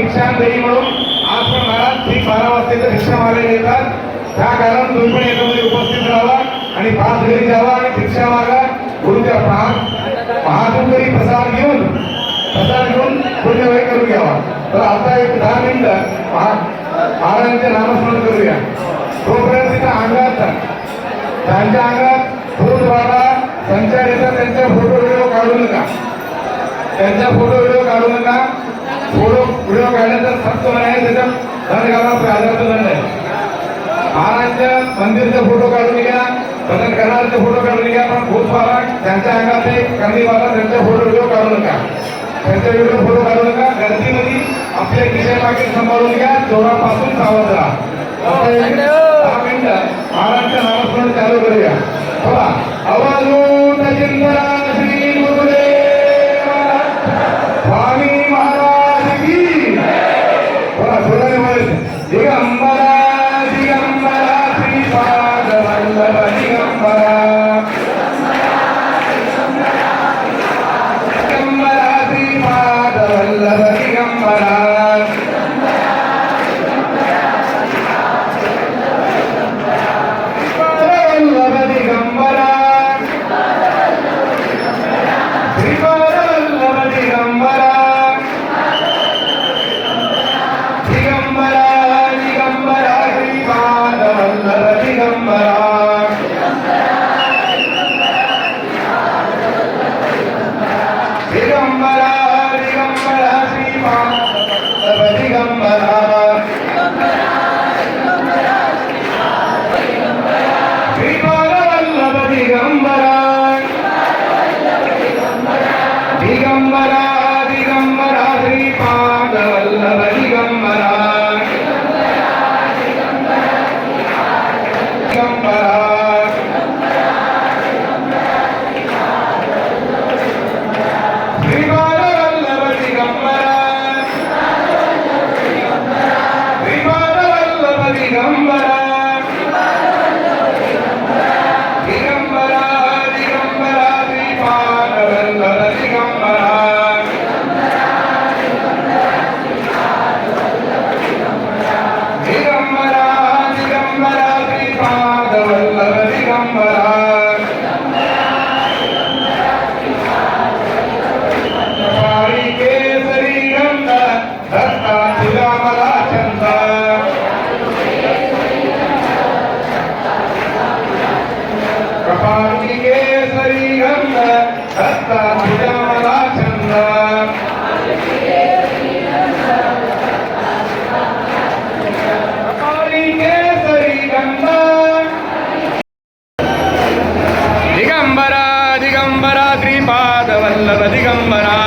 भिक्षा देई म्हणून आज पण महाराज ठीक 12 वाजता भिक्षा मागायला येतात. त्या कारण तुम्ही पण याच्यामध्ये उपस्थित राहा आणि 5 घरी जावा आणि भिक्षा मागा. गुरुच्या महातुकरी प्रसाद घेऊन पुण्यवाही करून घ्यावा. तर आता एक 10 मिनिटं महाराजांचे नामस्मरण करूया. तोपर्यंत तिथं अंगात त्यांच्या अंगात भूत बाबा संचार येतात. त्यांच्या फोटो व्हिडिओ काढू नका. फोटो व्हिडिओ काढल्याचा सक्त नाही. त्याच्यात दंड घाला, 1000चा दंड आहे. महाराजांच्या मंदिरचे फोटो काढून घ्या, भजन करणाऱ्याचे फोटो काढून घ्या. पण भूत बाबा त्यांच्या अंगात करणी बाबा त्यांच्या फोटो व्हिडिओ काढू नका. त्यांचा व्हिडिओ फोटो काढू नका. गर्दीमध्ये आपल्या खिशा पाकिट सांभाळून घ्या. चोरापासून सावध राहा. 10 मिनिटं महाराजांच्या नामस्मरण चालू करूया. बोला अवधूत चिंतन श्री गुरुदेव स्वामी महाराज की. बोला थोड्याने बोलायचं. दिगंबरा दिगंबरा श्रीपाद वल्लभ दिगंबरा दिगंबरा श्रीपाद वल्लभ दिगंबरा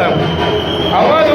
आवाज